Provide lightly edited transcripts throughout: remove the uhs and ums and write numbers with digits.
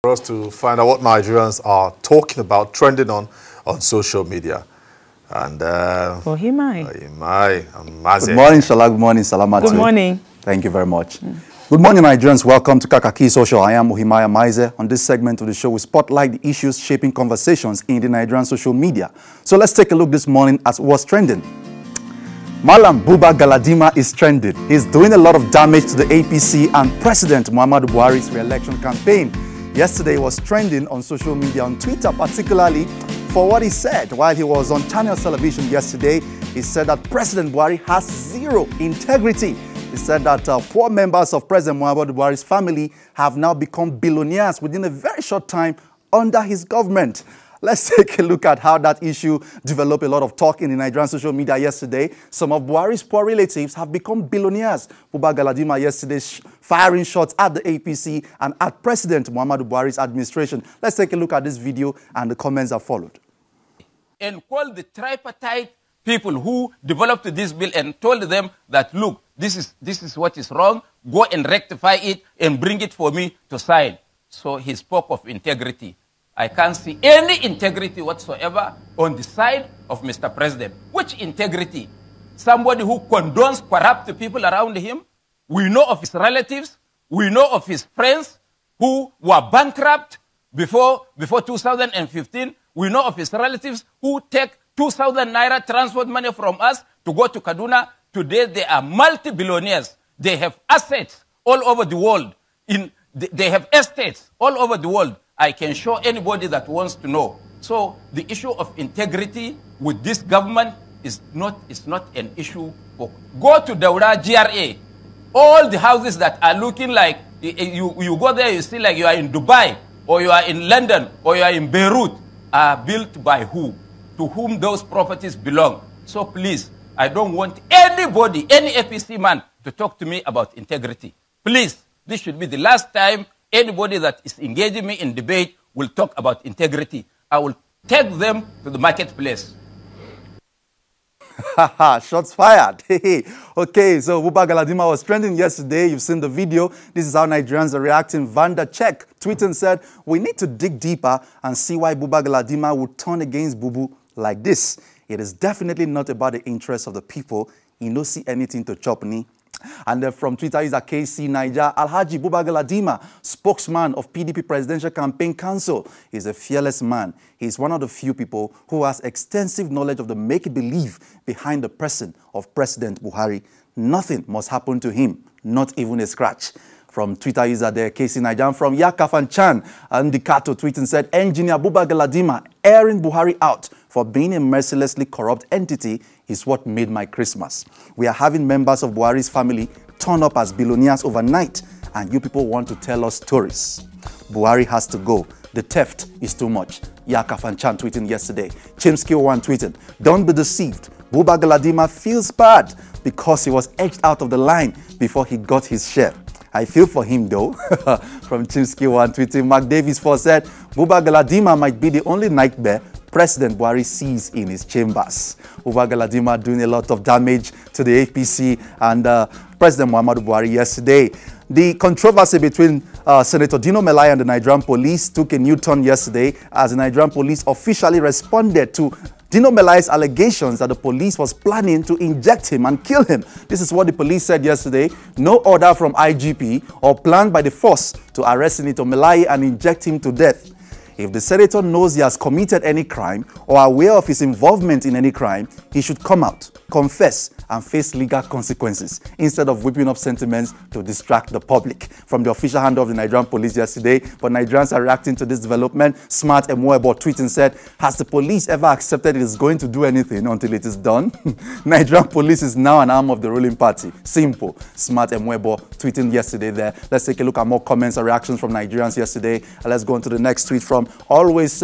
for us to find out what Nigerians are talking about, trending on social media. And Ohimai. Good morning, Shala. Good morning, Salamatu. Good morning. Thank you very much. Good morning, Nigerians. Welcome to Kakaaki Social. I am Ohimai Maize. On this segment of the show, we spotlight the issues shaping conversations in the Nigerian social media. So let's take a look this morning at what's trending. Malam Buba Galadima is trending. He's doing a lot of damage to the APC and President Muhammadu Buhari's re-election campaign. Yesterday, he was trending on social media, on Twitter particularly, for what he said while he was on Channel Television yesterday. He said that President Buhari has zero integrity. He said that poor members of President Muhammadu Buhari's family have now become billionaires within a very short time under his government. Let's take a look at how that issue developed a lot of talk in the Nigerian social media yesterday. Some of Buhari's poor relatives have become billionaires. Buba Galadima yesterday firing shots at the APC and at President Muhammadu Buhari's administration. Let's take a look at this video and the comments that followed. And called the tripartite people who developed this bill and told them that, look, this is what is wrong, go and rectify it and bring it for me to sign. So he spoke of integrity. I can't see any integrity whatsoever on the side of Mr. President. Which integrity? Somebody who condones corrupt people around him? We know of his relatives. We know of his friends who were bankrupt before 2015. We know of his relatives who take 2,000 naira transport money from us to go to Kaduna. Today, they are multi-billionaires. They have assets all over the world. They have estates all over the world. I can show anybody that wants to know. So the issue of integrity with this government is not an issue. Go to Daura GRA. All the houses that are looking like, you go there, you see like you are in Dubai, or you are in London, or you are in Beirut, are built by who? To whom those properties belong. So please, I don't want anybody, any APC man, to talk to me about integrity. Please, this should be the last time anybody that is engaging me in debate will talk about integrity. I will take them to the marketplace. Shots fired. Okay, so Buba Galadima was trending yesterday. You've seen the video. This is how Nigerians are reacting. Vanda Check tweeted and said, we need to dig deeper and see why Buba Galadima would turn against Bubu like this. It is definitely not about the interests of the people. You don't see anything to chop ni. And then from Twitter is KC Niger. Alhaji Buba Galadima, spokesman of PDP Presidential Campaign Council, is a fearless man. He's one of the few people who has extensive knowledge of the make-believe behind the person of President Buhari. Nothing must happen to him, not even a scratch. From Twitter user there, KC Niger. From Yakafan Chan, Andikato tweeting said, Engineer Buba Galadima airing Buhari out for being a mercilessly corrupt entity is what made my Christmas. We are having members of Buhari's family turn up as billionaires overnight, and you people want to tell us stories. Buhari has to go. The theft is too much. Yakafan Chan tweeting yesterday. Chimski1 tweeting, don't be deceived. Buba Galadima feels bad because he was edged out of the line before he got his share. I feel for him though. From Chimski1 tweeting, Mark Davis 4 said, Buba Galadima might be the only nightmare President Buhari sees in his chambers. Buba Galadima doing a lot of damage to the APC and President Muhammadu Buhari yesterday. The controversy between Senator Dino Melai and the Nigerian police took a new turn yesterday as the Nigerian police officially responded to Dino Melai's allegations that the police was planning to inject him and kill him. This is what the police said yesterday. No order from IGP or plan by the force to arrest Senator Melai and inject him to death. If the senator knows he has committed any crime or aware of his involvement in any crime, he should come out, confess, and face legal consequences instead of whipping up sentiments to distract the public. From the official hand of the Nigerian police yesterday, but Nigerians are reacting to this development. Smart Emwebo tweeting said, has the police ever accepted it is going to do anything until it is done? Nigerian police is now an arm of the ruling party. Simple. Smart Emwebo tweeting yesterday there. Let's take a look at more comments and reactions from Nigerians yesterday. And let's go on to the next tweet from Always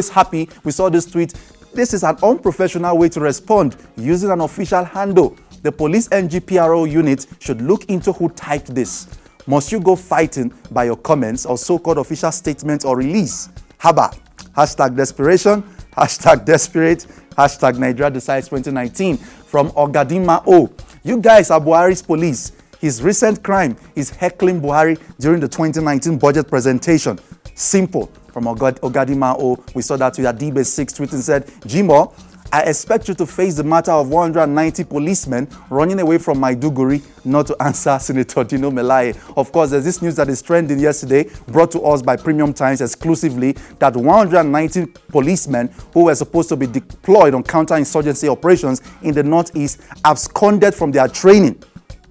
Happy. We saw this tweet. This is an unprofessional way to respond using an official handle. The police NGPRO unit should look into who typed this. Must you go fighting by your comments or so-called official statements or release? Haba. Hashtag desperation. Hashtag desperate. Hashtag Nigeria Decides 2019. From Ogadima O. You guys are Buhari's police. His recent crime is heckling Buhari during the 2019 budget presentation. Simple. From Ogadima, we saw that with Adibe6 tweet and said, Jimo, I expect you to face the matter of 190 policemen running away from Maiduguri, not to answer Senator Dino Melaye. Of course, there's this news that is trending yesterday, brought to us by Premium Times exclusively, that 190 policemen who were supposed to be deployed on counterinsurgency operations in the Northeast absconded from their training.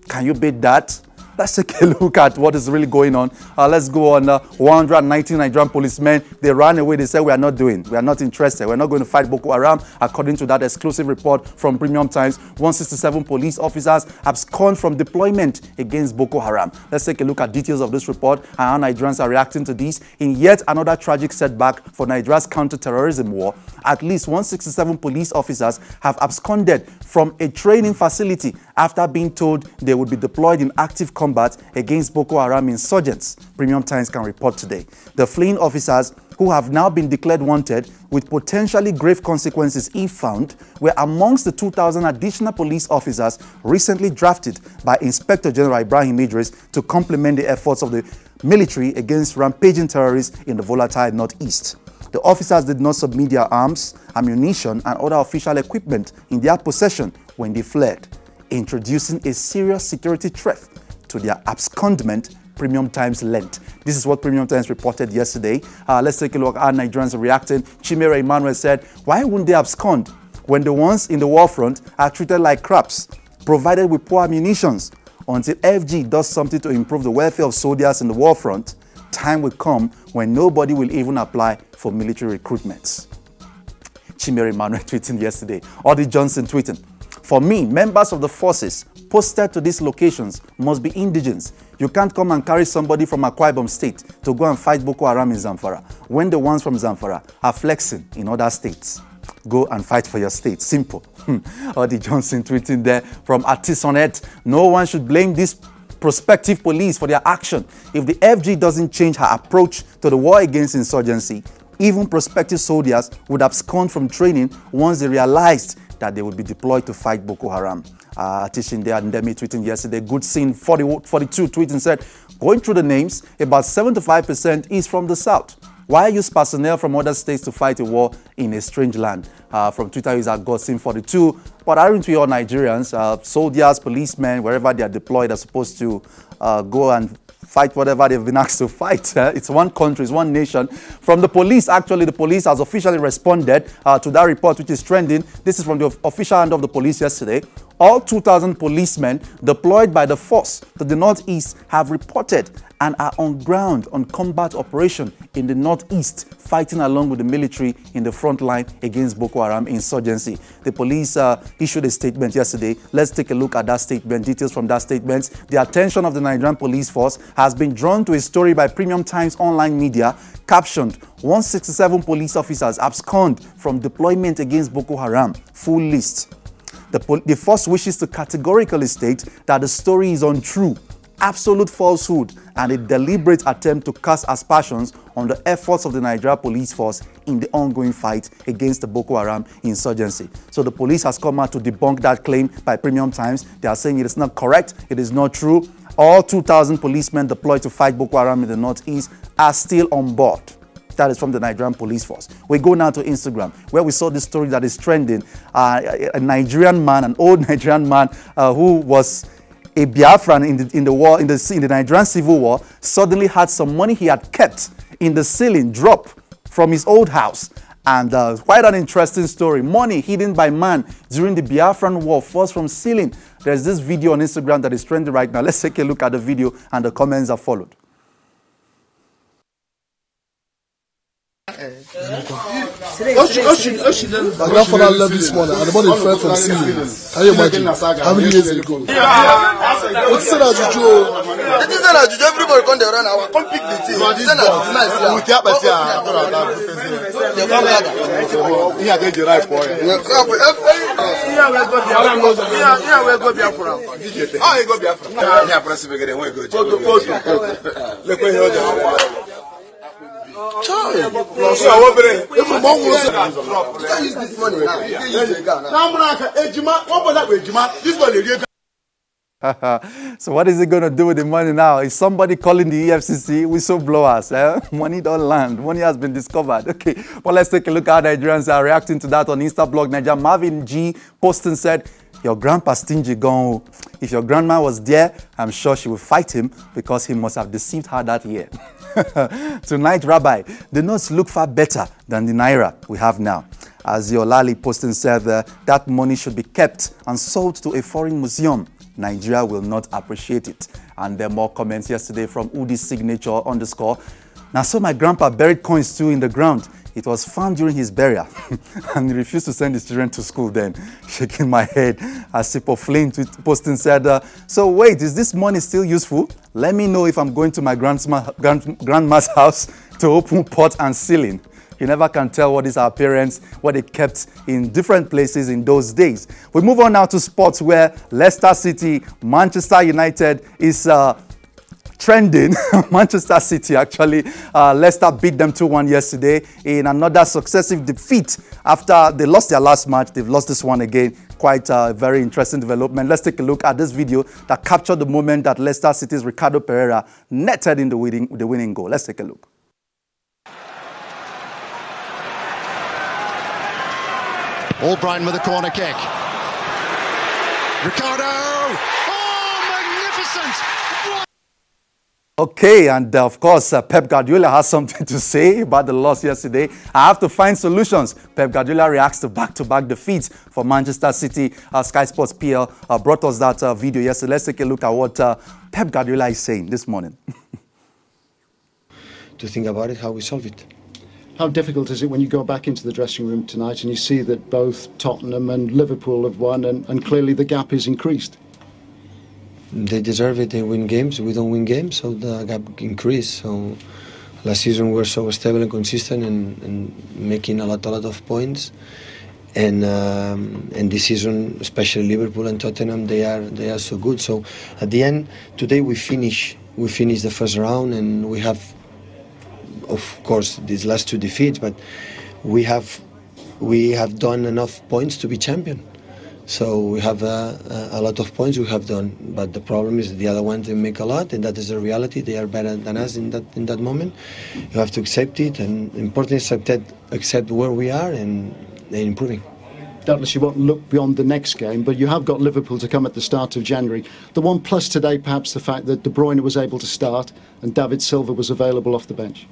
Can you beat that? Let's take a look at what is really going on. Let's go on. 119 Nigerian policemen, they ran away. They said, we are not interested. We're not going to fight Boko Haram. According to that exclusive report from Premium Times, 167 police officers abscond from deployment against Boko Haram. Let's take a look at details of this report and how Nigerians are reacting to this. In yet another tragic setback for Nigeria's counter-terrorism war, at least 167 police officers have absconded from a training facility after being told they would be deployed in active combat against Boko Haram insurgents. Premium Times can report today. The fleeing officers, who have now been declared wanted with potentially grave consequences if found, were amongst the 2,000 additional police officers recently drafted by Inspector General Ibrahim Idris to complement the efforts of the military against rampaging terrorists in the volatile Northeast. The officers did not submit their arms, ammunition, and other official equipment in their possession when they fled, introducing a serious security threat to their abscondment, Premium Times learnt. This is what Premium Times reported yesterday. Let's take a look at how Nigerians are reacting. Chimere Emmanuel said, why wouldn't they abscond when the ones in the war front are treated like craps, provided with poor ammunitions? Until FG does something to improve the welfare of soldiers in the war front, time will come when nobody will even apply for military recruitments. Chimere Emmanuel tweeting yesterday. Audie Johnson tweeting, for me, members of the forces posted to these locations must be indigents. You can't come and carry somebody from Akwa Ibom State to go and fight Boko Haram in Zamfara when the ones from Zamfara are flexing in other states. Go and fight for your state. Simple. Audie Johnson tweeting there from Artisonet. No one should blame this prospective police for their action. If the FG doesn't change her approach to the war against insurgency, even prospective soldiers would abscond from training once they realized that they would be deployed to fight Boko Haram. Tishinde Ndemi tweeting yesterday, Good Scene 42 tweeting said, going through the names, about 75% is from the south. Why use personnel from other states to fight a war in a strange land? From Twitter user Godsing42. But aren't we all Nigerians? Soldiers, policemen, wherever they are deployed, are supposed to go and fight whatever they've been asked to fight. It's one country, it's one nation. From the police, actually, the police has officially responded to that report, which is trending. This is from the official hand of the police yesterday. All 2,000 policemen deployed by the force to the Northeast have reported and are on ground on combat operation in the Northeast, fighting along with the military in the front line against Boko Haram insurgency. The police issued a statement yesterday. Let's take a look at that statement, details from that statement. The attention of the Nigerian police force has been drawn to a story by Premium Times online media captioned, 167 police officers abscond from deployment against Boko Haram. Full list. The force wishes to categorically state that the story is untrue, absolute falsehood, and a deliberate attempt to cast aspersions on the efforts of the Nigeria police force in the ongoing fight against the Boko Haram insurgency. So the police has come out to debunk that claim by Premium Times. They are saying it is not correct, it is not true. All 2,000 policemen deployed to fight Boko Haram in the Northeast are still on board. That is from the Nigerian police force. We go now to Instagram, where we saw this story that is trending. A Nigerian man, an old Nigerian man who was a Biafran in the Nigerian Civil War, suddenly had some money he had kept in the ceiling drop from his old house. And quite an interesting story. Money hidden by man during the Biafran War falls from ceiling. There's this video on Instagram that is trending right now. Let's take a look at the video and the comments that followed. My grandfather left this morning and the money fell from ceiling. Can you imagine? How many years ago? What's that juju? It is not juju. Everybody come there run. I will come pick the thing. It's not nice. We can't bet you. You come here. Here they the right boy. Here we go Biafra. Ah, you go Biafra. Here press we get we go. Look where you are. Child, if you want to use this money now, you can use it now. This one So what is he going to do with the money now? Is somebody calling the EFCC whistleblowers? Money don't land. Money has been discovered. Okay, well, let's take a look at how Nigerians are reacting to that on Instablog Nigeria. Marvin G. posting said, your grandpa stingy gone. If your grandma was there, I'm sure she would fight him because he must have deceived her that year. Tonight, Rabbi, the notes look far better than the Naira we have now. As Yolali posting said, that money should be kept and sold to a foreign museum. Nigeria will not appreciate it. And there are more comments yesterday from Udi Signature _. Now, so my grandpa buried coins too in the ground. It was found during his burial. And he refused to send his children to school then. Shaking my head as Sipo Flame posting said, so wait, is this money still useful? Let me know if I'm going to my grandma's house to open pot and ceiling. You never can tell what is our parents, what they kept in different places in those days. We move on now to sports where Leicester City, Manchester United is trending. Manchester City actually, Leicester beat them 2-1 yesterday in another successive defeat after they lost their last match. They've lost this one again. Quite a very interesting development. Let's take a look at this video that captured the moment that Leicester City's Ricardo Pereira netted in the winning goal. Let's take a look. Albright with a corner kick. Ricardo! Oh, magnificent! Okay, and of course, Pep Guardiola has something to say about the loss yesterday. I have to find solutions. Pep Guardiola reacts to back-to-back defeats for Manchester City. Sky Sports PL brought us that video yesterday. Let's take a look at what Pep Guardiola is saying this morning. To think about it, how we solve it. How difficult is it when you go back into the dressing room tonight and you see that both Tottenham and Liverpool have won and clearly the gap is increased? They deserve it. They win games. We don't win games, so the gap increased. So last season we were so stable and consistent and making a lot of points. And this season, especially Liverpool and Tottenham, they are so good. So at the end, today we finish the first round, and we have, of course, these last two defeats, but we have done enough points to be champion. So we have a lot of points we have done, but the problem is the other ones, they make a lot, and that is the reality. They are better than us in that moment. You have to accept it, and important is accept where we are and improving. Doubtless you won't look beyond the next game, but you have got Liverpool to come at the start of January. The one plus today, perhaps the fact that De Bruyne was able to start and David Silva was available off the bench.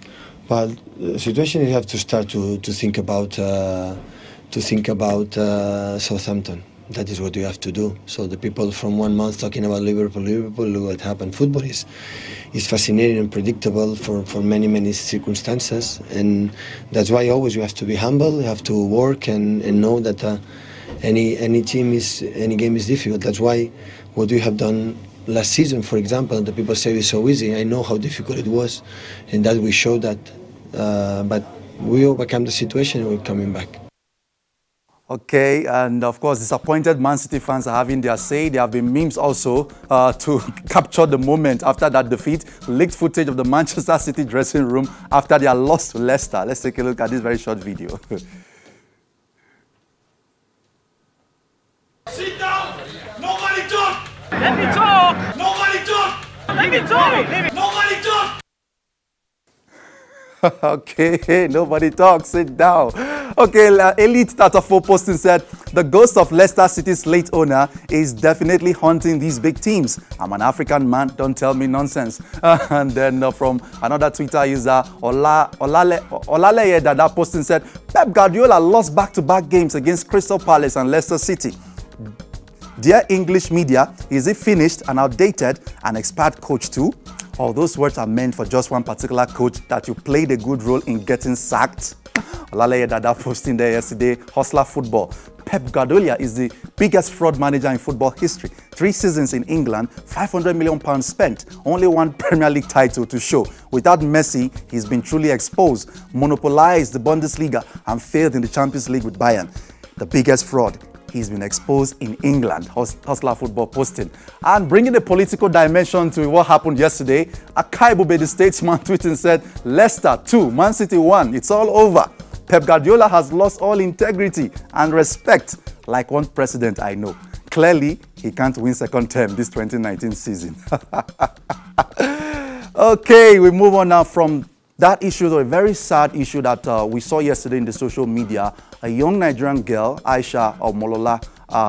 Well, the situation you have to start to think about Southampton. That is what you have to do. So the people from 1 month talking about Liverpool, look what happened. Football is fascinating and predictable for many circumstances, and that's why always you have to be humble. You have to work and know that any game is difficult. That's why what we have done last season, for example, the people say it's so easy. I know how difficult it was, and that we showed that. But we overcome the situation and we're coming back. Okay, and of course, disappointed Man City fans are having their say. There have been memes also to capture the moment after that defeat. Leaked footage of the Manchester City dressing room after their loss to Leicester. Let's take a look at this very short video. Sit down! Nobody talk! Let me talk! Nobody talk! Let me talk! Nobody talk! Okay, nobody talks, sit down. Okay, Elite Tatafo posting said, the ghost of Leicester City's late owner is definitely haunting these big teams. I'm an African man, don't tell me nonsense. And then from another Twitter user, Olaleye Dada posting said, Pep Guardiola lost back-to-back games against Crystal Palace and Leicester City. Dear English media, is he finished and outdated, an expired coach too? All those words are meant for just one particular coach that you played a good role in getting sacked. Olaleye Dada posting there yesterday, Hustler Football. Pep Guardiola is the biggest fraud manager in football history. 3 seasons in England, £500 million spent, only 1 Premier League title to show. Without Messi, he's been truly exposed, monopolized the Bundesliga and failed in the Champions League with Bayern. The biggest fraud. He's been exposed in England, Hustler Football posting. And bringing a political dimension to what happened yesterday, Akai Bube, the statesman, tweeting said, Leicester 2, Man City 1, it's all over. Pep Guardiola has lost all integrity and respect, like one president I know. Clearly, he can't win second term this 2019 season. Okay, we move on now from that issue to a very sad issue that we saw yesterday in the social media. A young Nigerian girl, Aisha Omolola,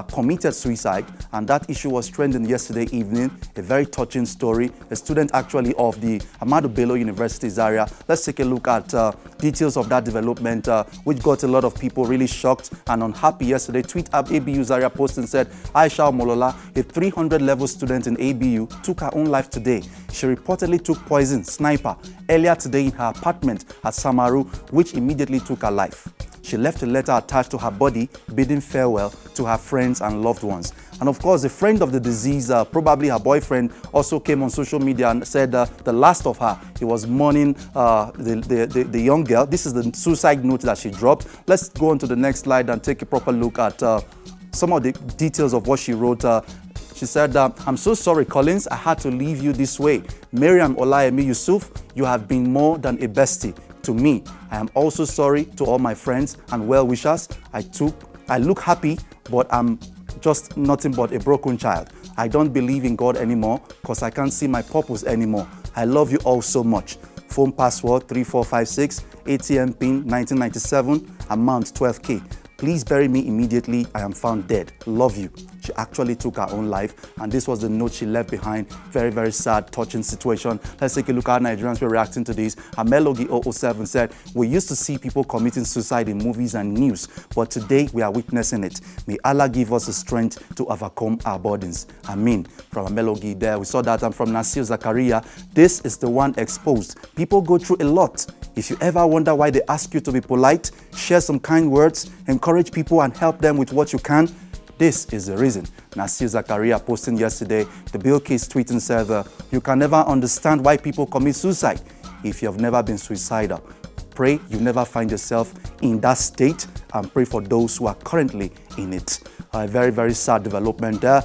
committed suicide, and that issue was trending yesterday evening. A very touching story. A student actually of the Ahmadu Bello University Zaria. Let's take a look at details of that development, which got a lot of people really shocked and unhappy yesterday. Tweet up ABU Zaria post and said, Aisha Omolola, a 300 level student in ABU, took her own life today. She reportedly took poison, sniper, earlier today in her apartment at Samaru, which immediately took her life. She left a letter attached to her body, bidding farewell to her friends and loved ones. And of course, a friend of the deceased, probably her boyfriend, also came on social media and said the last of her. He was mourning the young girl. This is the suicide note that she dropped. Let's go on to the next slide and take a proper look at some of the details of what she wrote. She said, I'm so sorry, Collins. I had to leave you this way. Miriam Olayemi Yusuf, you have been more than a bestie to me. I am also sorry to all my friends and well-wishers. I look happy, but I'm just nothing but a broken child. I don't believe in God anymore because I can't see my purpose anymore. I love you all so much. Phone password 3456, ATM PIN 1997, amount 12K. Please bury me immediately. I am found dead. Love you. She actually took her own life, and this was the note she left behind. Very, very sad, touching situation. Let's take a look at how Nigerians were reacting to this. Amelogi 007 said, we used to see people committing suicide in movies and news, but today we are witnessing it. May Allah give us the strength to overcome our burdens. Amen. From Amelogi there, we saw that. And from Nasir Zakaria, this is the one exposed. People go through a lot. If you ever wonder why they ask you to be polite, share some kind words, encourage people and help them with what you can, this is the reason. Nasir Zakaria posting yesterday, the Bill Case tweeting said, you can never understand why people commit suicide if you have never been suicidal. Pray you never find yourself in that state and pray for those who are currently in it. A very, very sad development there.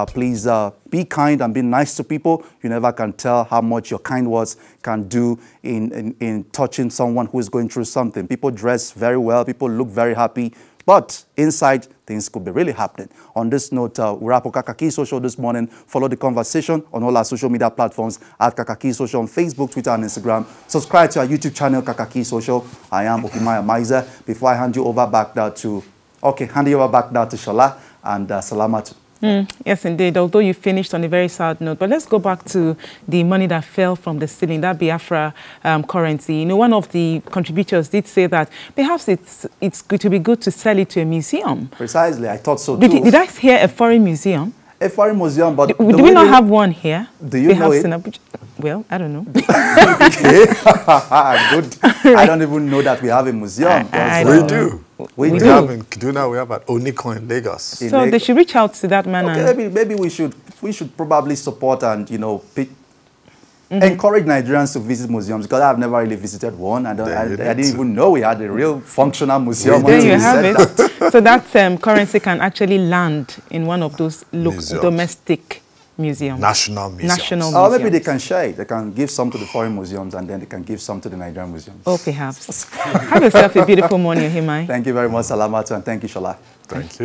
Please be kind and be nice to people. You never can tell how much your kind words can do in touching someone who is going through something. People dress very well. People look very happy. But inside, things could be really happening. On this note, we wrap up Kakaaki Social this morning. Follow the conversation on all our social media platforms at Kakaaki Social on Facebook, Twitter, and Instagram. Subscribe to our YouTube channel, Kakaaki Social. I am Okimaya Maiza. Before I hand you over back now to, hand you over back now to Shola and Salamatu. Yes, indeed, although you finished on a very sad note. But let's go back to the money that fell from the ceiling, that Biafra currency. You know, one of the contributors did say that perhaps it's going to be good to sell it to a museum. Precisely, I thought so too. Did I hear a foreign museum? A foreign museum, but... Do we not have one here? Do you know it? Well, I don't know. Okay, good. Right. I don't even know that we have a museum. We do. We do. Have in Kaduna, we have at Oniko in Lagos. So they should reach out to that man. Okay, maybe we should probably support and, you know, encourage Nigerians to visit museums, because I've never really visited one. I didn't even know we had a real functional museum. There you have it. So that currency can actually land in one of those domestic museums. National museums. Or maybe they can share it. They can give some to the foreign museums and then they can give some to the Nigerian museums. Oh, perhaps. Have yourself a beautiful morning, Himai. Thank you very much, Salamatu, and thank you, Shola. Thank you.